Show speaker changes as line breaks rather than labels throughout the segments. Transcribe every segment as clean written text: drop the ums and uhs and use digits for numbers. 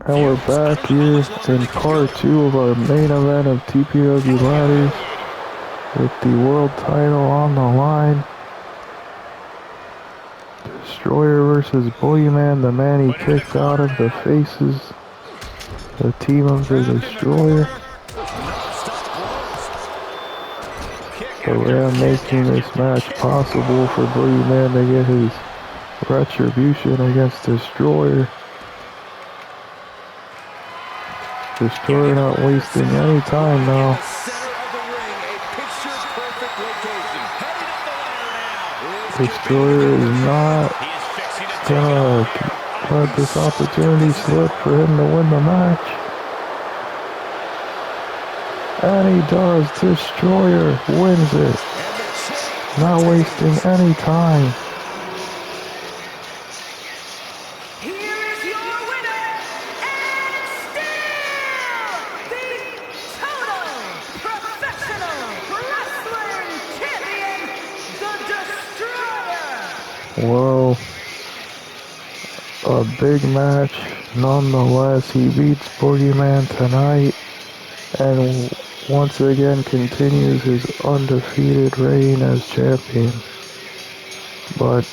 And we're back here in part 2 of our main event of TPW Ladders with the world title on the line. Destroyer versus Boogeyman, the man he kicked out of the faces, the team of the Destroyer. So they're making this match possible for Boogeyman to get his retribution against Destroyer. Destroyer not wasting any time now. Destroyer is not gonna let this opportunity slip for him to win the match. And he does. Destroyer wins it. Not wasting any time. Whoa, a big match nonetheless. He beats Boogeyman tonight and once again continues his undefeated reign as champion. But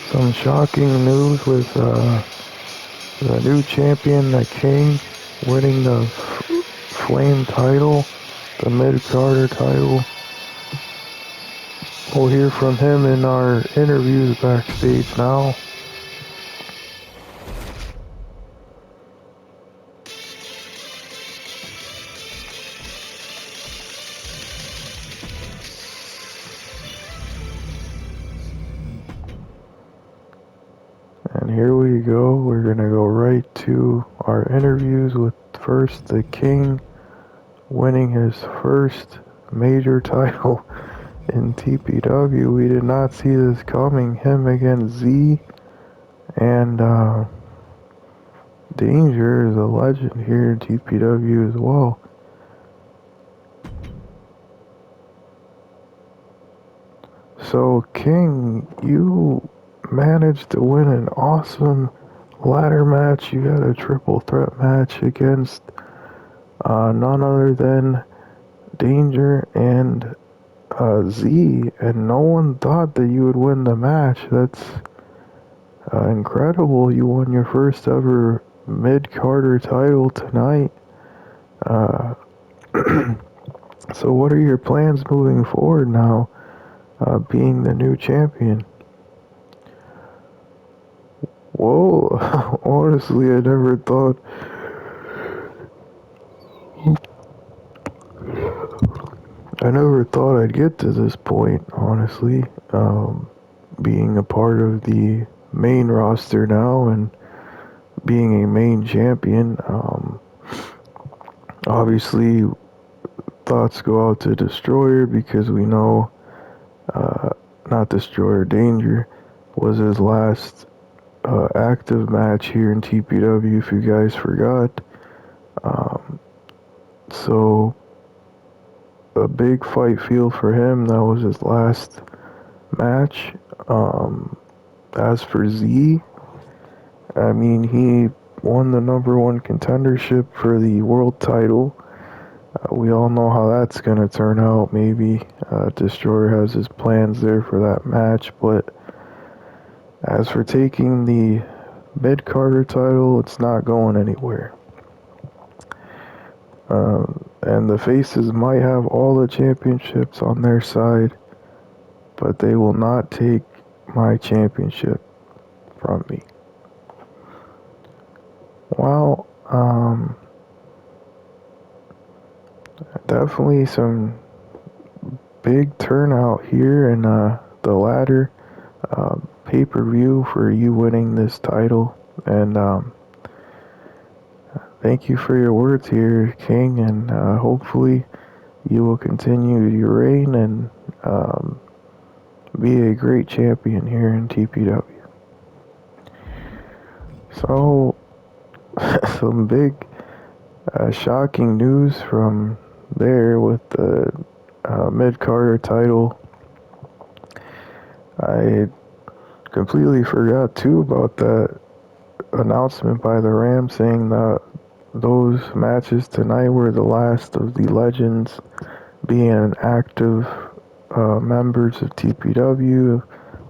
some shocking news with the new champion, the King, winning the Flame title, the Mid-Carter title. We'll hear from him in our interviews backstage now. And here we go. We're going to go right to our interviews with first the King winning his first major title in TPW. We did not see this coming. Him against Z, and Danger is a legend here in TPW as well. So King, you managed to win an awesome ladder match. You had a triple threat match against none other than Danger and Z, and no one thought that you would win the match. That's incredible. You won your first ever Mid-Carter title tonight. So what are your plans moving forward now, being the new champion? Whoa, honestly, I never thought I'd get to this point, honestly. Being a part of the main roster now and being a main champion. Obviously, thoughts go out to Destroyer because we know, not Destroyer, Danger was his last active match here in TPW, if you guys forgot. So a big fight feel for him. That was his last match. As for Z, I mean, he won the #1 contendership for the world title. We all know how that's going to turn out. Maybe Destroyer has his plans there for that match, but as for taking the Mid-Carter title, it's not going anywhere. And the faces might have all the championships on their side, but they will not take my championship from me. Well, definitely some big turnout here in the ladder pay-per-view for you winning this title, and thank you for your words here, King, and hopefully you will continue your reign and be a great champion here in TPW. So, some big shocking news from there with the Mid-Carter title. I completely forgot too about that announcement by the Rams saying that those matches tonight were the last of the legends being active members of TPW,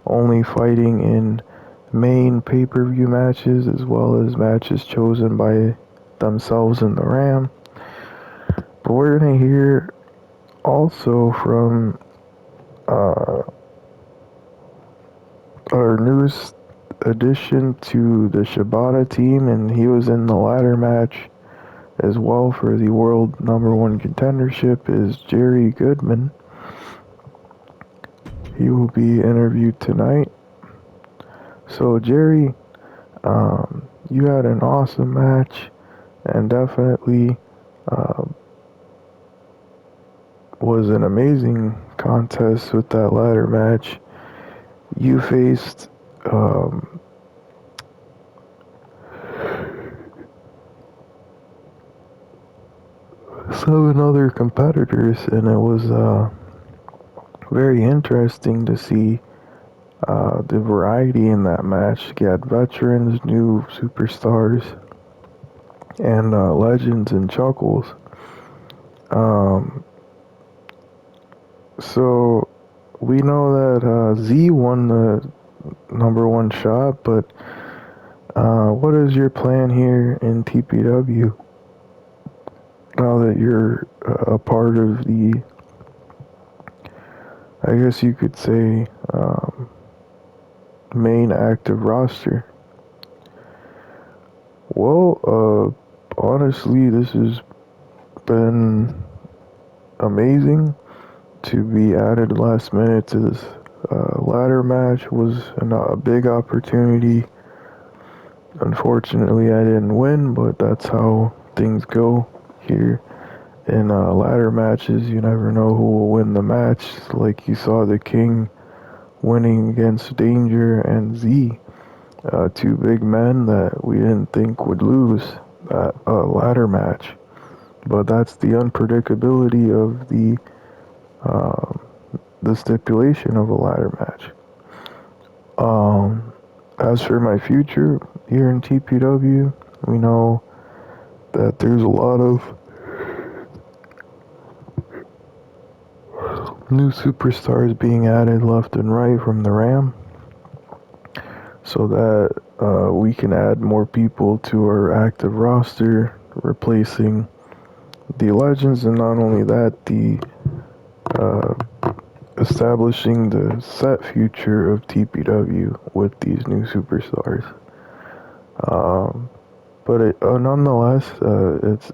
only fighting in main pay-per-view matches as well as matches chosen by themselves in the Ram. But we're gonna hear also from our newest addition to the Shibata team, and he was in the ladder match as well for the world number one contendership, is Jerry Goodman. He will be interviewed tonight. So Jerry, you had an awesome match and definitely uh, was an amazing contest with that ladder match. You faced um, 7 other competitors, and it was very interesting to see the variety in that match. You had veterans, new superstars, and legends and chuckles. Um, so we know that Z won the number one shot, but what is your plan here in TPW now that you're a part of the, I guess you could say, main active roster? Well, honestly, this has been amazing to be added last minute to this ladder match. Was a big opportunity. Unfortunately, I didn't win, but that's how things go here. In ladder matches, you never know who will win the match. Like you saw the King winning against Danger and Z, two big men that we didn't think would lose that ladder match. But that's the unpredictability of the stipulation of a ladder match. Um, as for my future here in TPW, we know that there's a lot of new superstars being added left and right from the Ram, so that we can add more people to our active roster, replacing the legends, and not only that, the uh, establishing the set future of TPW with these new superstars. Um, but nonetheless,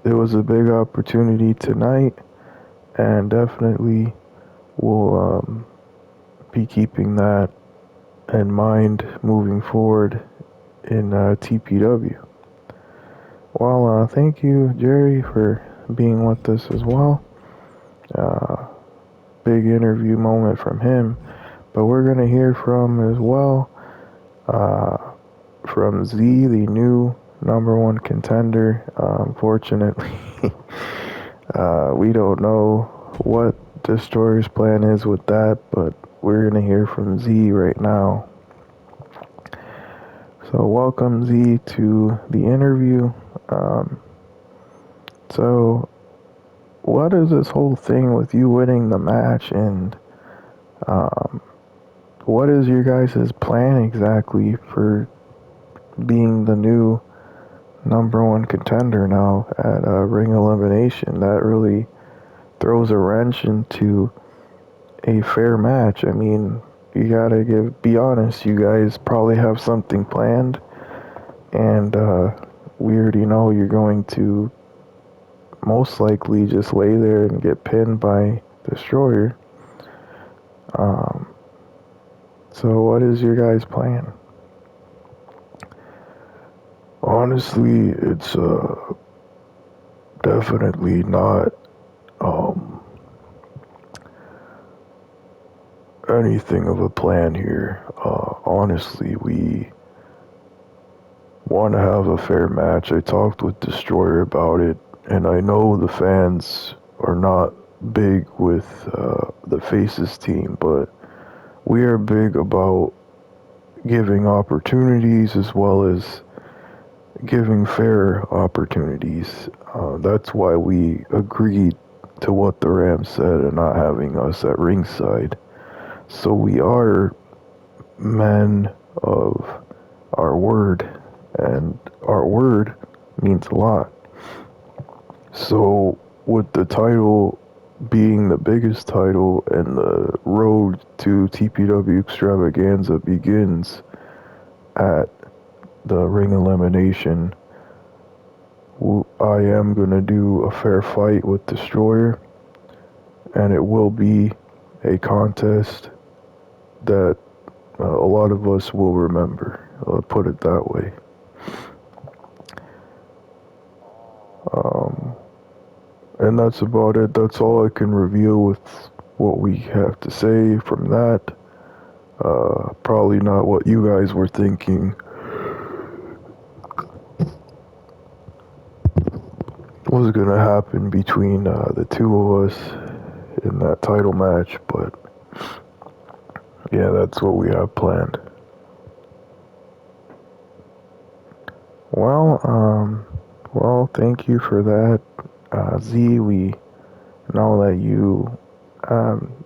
it was a big opportunity tonight, and definitely will be keeping that in mind moving forward in TPW. Well, thank you, Jerry, for being with us as well. Uh, Big interview moment from him. But we're going to hear from as well uh, from Z, the new number one contender. Unfortunately, we don't know what Destroyer's plan is with that, but we're going to hear from Z right now. So welcome, Z, to the interview. Um, so what is this whole thing with you winning the match, and um, what is your guys' plan exactly for being the new number one contender now at Ring Elimination? That really throws a wrench into a fair match. I mean, you gotta be honest, you guys probably have something planned, and we already know you're going to most likely just lay there and get pinned by Destroyer. Um, so what is your guys' plan? Honestly, it's definitely not um, anything of a plan here. Honestly, we want to have a fair match. I talked with Destroyer about it, and I know the fans are not big with the Faces team, but we are big about giving opportunities as well as giving fair opportunities. That's why we agreed to what the Rams said and not having us at ringside. So we are men of our word, and our word means a lot. So, with the title being the biggest title and the road to TPW Extravaganza begins at the ring elimination, I am going to do a fair fight with Destroyer, and it will be a contest that a lot of us will remember. I'll put it that way. Um, and that's about it. That's all I can reveal with what we have to say from that. Probably not what you guys were thinking was gonna happen between the two of us in that title match, but yeah, that's what we have planned. Well, thank you for that, Z. We know that you um,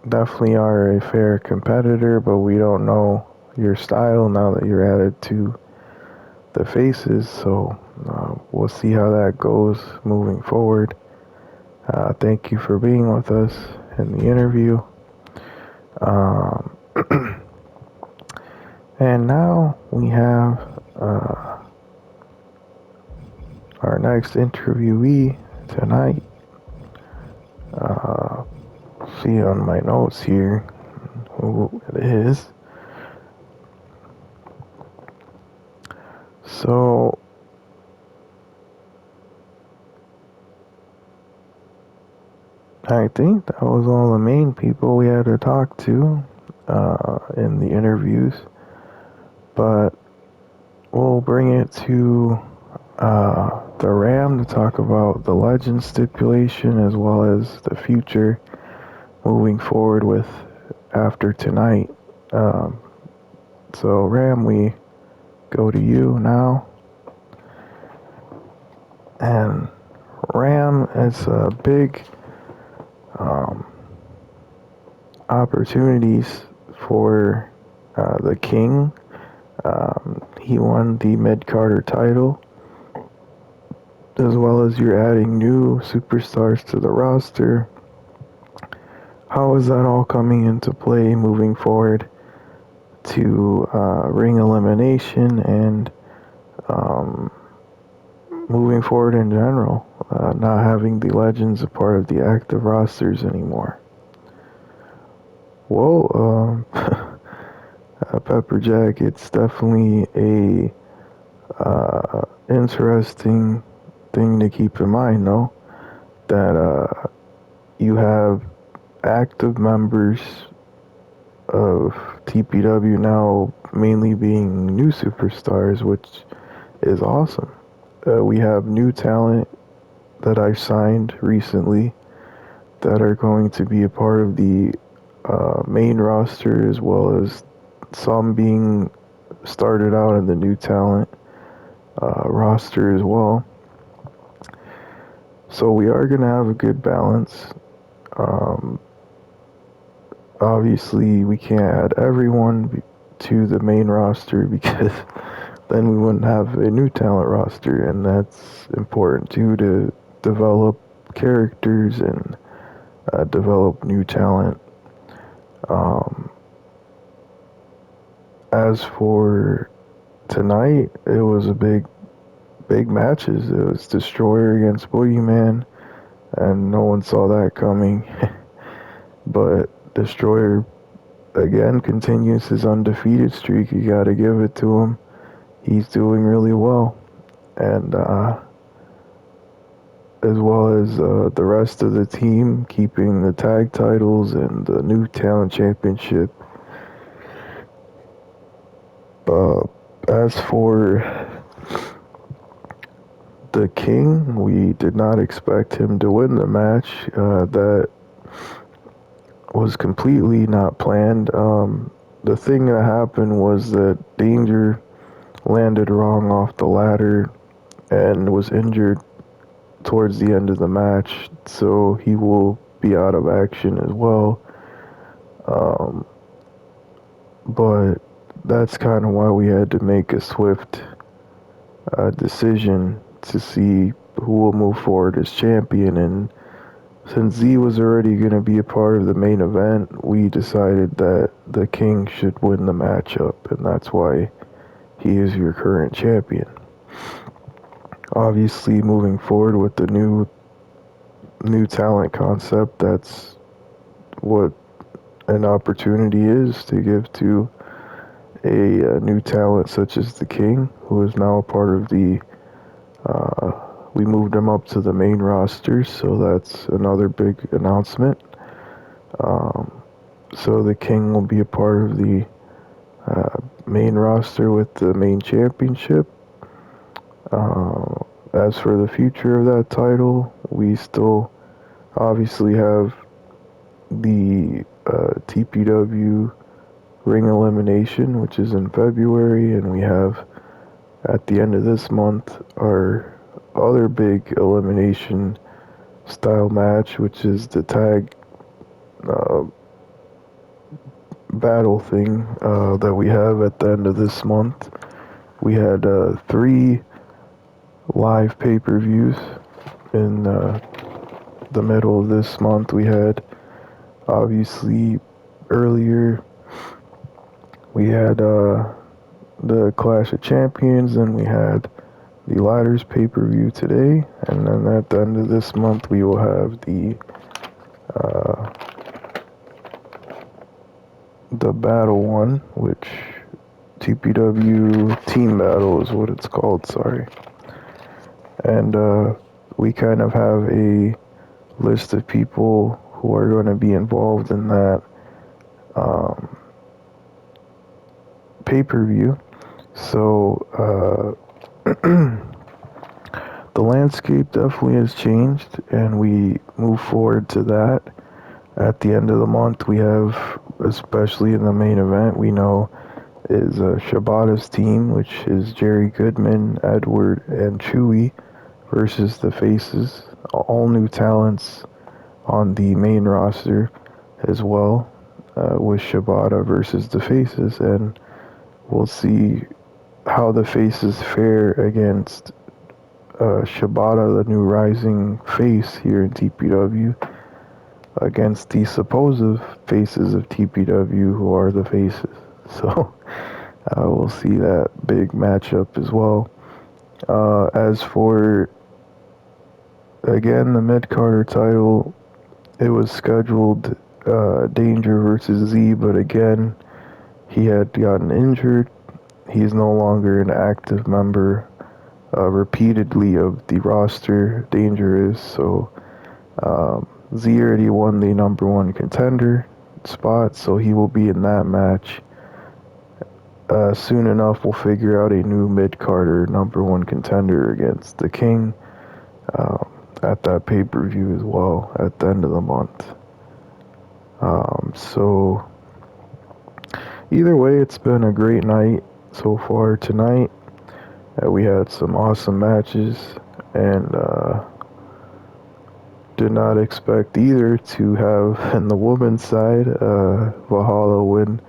definitely are a fair competitor, but we don't know your style now that you're added to the faces, so we'll see how that goes moving forward. Thank you for being with us in the interview. Um, and now we have our next interviewee tonight. Uh, see on my notes here who it is. So, I think that was all the main people we had to talk to in the interviews. But we'll bring it to the Ram to talk about the legend stipulation as well as the future moving forward with after tonight. Um, so, Ram, we go to you now. And Ram, it's a big um, opportunities for the King. He won the mid-Carter title, as well as you're adding new superstars to the roster. How is that all coming into play moving forward to ring elimination and um, moving forward in general, not having the legends a part of the active rosters anymore? Well, Pepperjack, it's definitely a interesting thing to keep in mind, though, that you have active members of TPW now mainly being new superstars, which is awesome. We have new talent that I signed recently that are going to be a part of the main roster, as well as some being started out in the new talent roster as well. So we are going to have a good balance. Um, Obviously, we can't add everyone to the main roster because then we wouldn't have a new talent roster, and that's important too to develop characters and develop new talent. Um, as for tonight, it was a big matches. It was Destroyer against Boogeyman, and no one saw that coming. But Destroyer again continues his undefeated streak. You gotta give it to him. He's doing really well, and as well as the rest of the team keeping the tag titles and the new talent championship. As for the King, we did not expect him to win the match. That was completely not planned. The thing that happened was that Danger landed wrong off the ladder and was injured towards the end of the match, so he will be out of action as well. Um, but that's kind of why we had to make a swift decision to see who will move forward as champion. And since Z was already going to be a part of the main event, we decided that the King should win the matchup, and that's why he is your current champion. Obviously, moving forward with the new talent concept, that's what an opportunity is to give to a new talent such as the King, who is now a part of the. We moved him up to the main roster, so that's another big announcement. Um, so the King will be a part of the main roster with the main championship. Uh, as for the future of that title, we still obviously have the TPW ring elimination, which is in February, and we have at the end of this month our other big elimination style match, which is the tag uh, battle thing that we have at the end of this month. We had 3 live pay-per-views in the middle of this month. We had obviously earlier we had the Clash of Champions, and we had the Ladders pay-per-view today, and then at the end of this month we will have uh, the Battle one, which TPW Team Battle is what it's called, sorry. And we kind of have a list of people who are going to be involved in that um, pay-per-view. So the landscape definitely has changed, and we move forward to that. At the end of the month, we have, especially in the main event, we know is Shibata's team, which is Jerry Goodman, Edward, and Chewy, versus the Faces. All new talents on the main roster as well, with Shibata versus the Faces, and we'll see how the Faces fare against Shibata, the new rising face here in TPW, against the supposed faces of TPW, who are the Faces. So we'll see that big matchup as well. As for, again, the mid-Carter title, it was scheduled Danger versus Z, but again, he had gotten injured. He's no longer an active member repeatedly of the roster. Danger is, so Z already won the number 1 contender spot, so he will be in that match. Soon enough, we'll figure out a new mid-Carter number 1 contender against the King at that pay-per-view as well at the end of the month. So either way, it's been a great night so far tonight. We had some awesome matches, and did not expect either to have, in the women's side, Valhalla win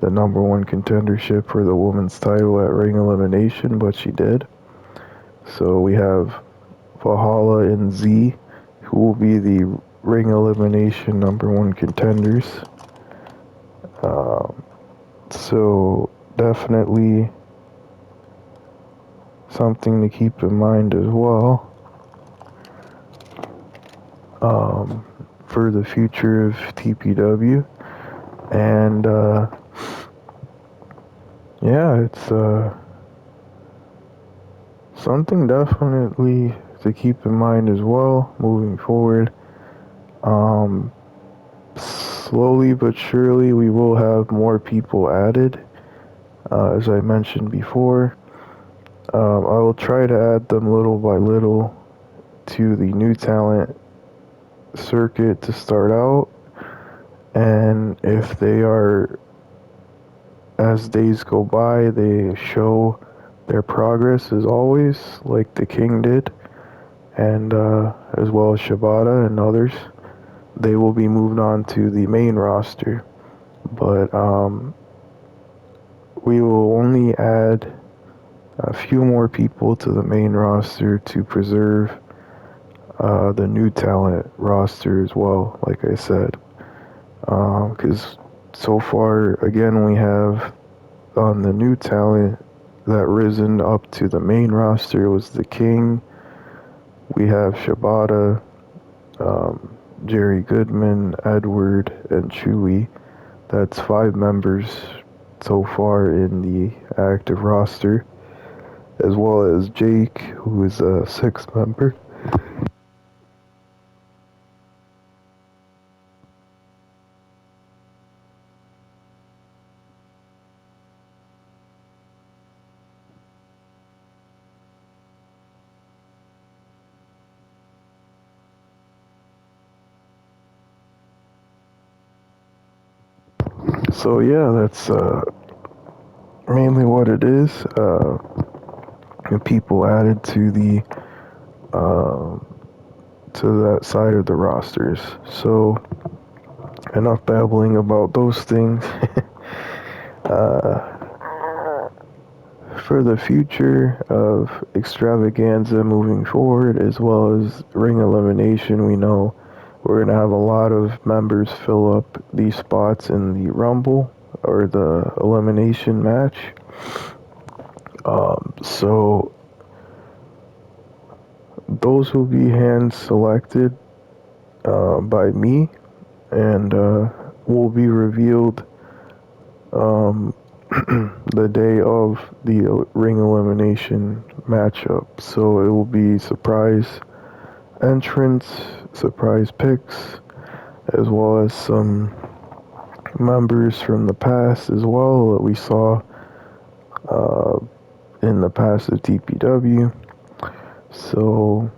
the number 1 contendership for the women's title at Ring Elimination, but she did. So we have Valhalla and Z, who will be the Ring Elimination number 1 contenders. So definitely something to keep in mind as well for the future of TPW. And yeah, it's something definitely to keep in mind as well moving forward. Slowly but surely we will have more people added, as I mentioned before. I will try to add them little by little to the new talent circuit to start out, and if they are, as days go by, they show their progress as always, like the King did, and as well as Shibata and others. They will be moved on to the main roster, but we will only add a few more people to the main roster to preserve the new talent roster as well, like I said. Because so far, again, we have on the new talent that risen up to the main roster was the King. We have Shibata, Jerry Goodman, Edward, and Chewy. That's 5 members so far in the active roster, as well as Jake, who is a 6th member. So yeah, that's mainly what it is. People added to the uh, to that side of the rosters. So enough babbling about those things. uh, for the future of extravaganza moving forward, as well as ring elimination, we know we're going to have a lot of members fill up these spots in the Rumble or the elimination match. So those will be hand selected by me and will be revealed um, the day of the ring elimination matchup. So it will be surprise entrance, surprise picks, as well as some members from the past as well that we saw uh, in the past of TPW. So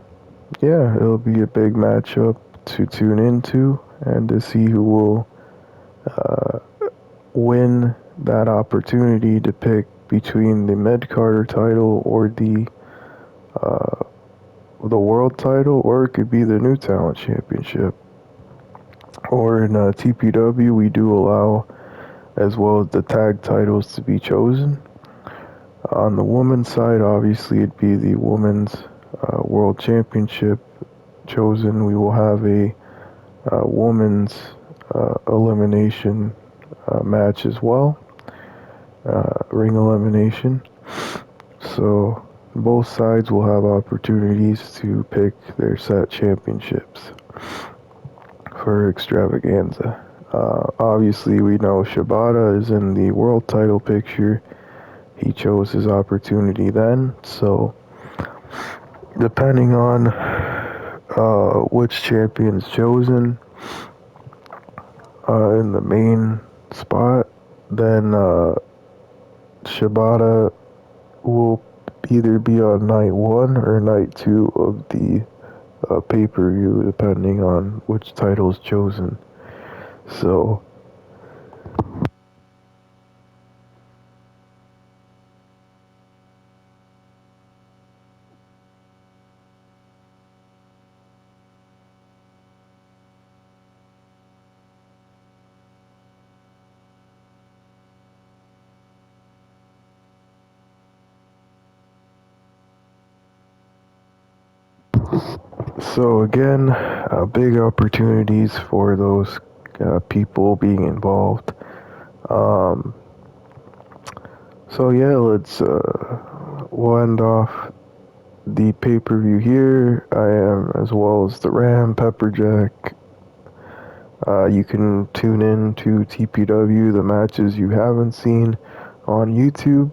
yeah, it'll be a big matchup to tune into and to see who will uh, win that opportunity to pick between the Mid Carter title or uh, the world title, or it could be the New Talent Championship. Or in TPW, we do allow as well as the tag titles to be chosen. On the women's side, obviously, it'd be the Women's World Championship chosen. We will have a women's elimination match as well, ring elimination. So both sides will have opportunities to pick their set championships for extravaganza. Obviously, we know Shibata is in the world title picture. He chose his opportunity then, so depending on which champion is chosen in the main spot, then Shibata will either be on night 1 or night 2 of the pay-per-view, depending on which title is chosen. So So again, big opportunities for those people being involved. Um, so yeah, we'll end off the pay-per-view here. I am as well as the Ram Pepperjack. You can tune in to TPW, the matches you haven't seen on YouTube,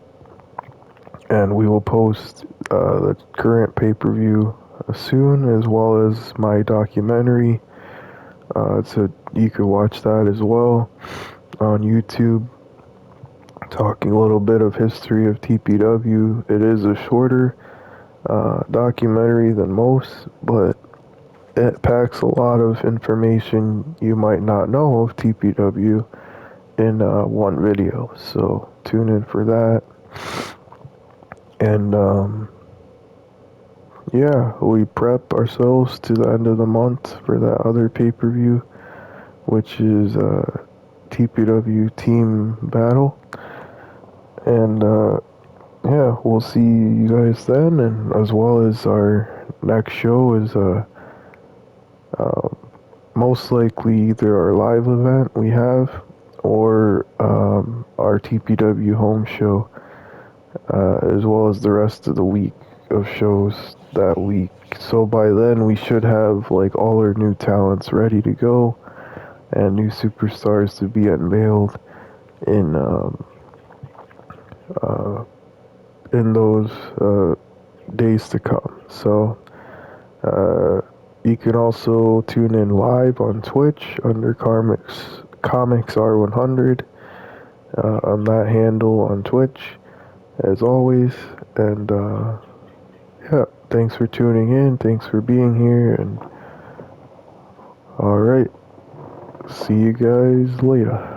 and we will post the current pay-per-view soon, as well as my documentary. So you could watch that as well on YouTube, talking a little bit of history of TPW. It is a shorter documentary than most, but it packs a lot of information you might not know of TPW in one video. So tune in for that. And yeah, we prep ourselves to the end of the month for that other pay-per-view, which is TPW Team Battle. And yeah, we'll see you guys then, and as well as our next show is uh, most likely either our live event we have or our TPW home show, as well as the rest of the week of shows that week. So by then we should have like all our new talents ready to go and new superstars to be unveiled in uh, in those days to come. So you can also tune in live on Twitch under Comics R100 on that handle on Twitch as always. And yeah, thanks for tuning in. Thanks for being here. And all right, see you guys later.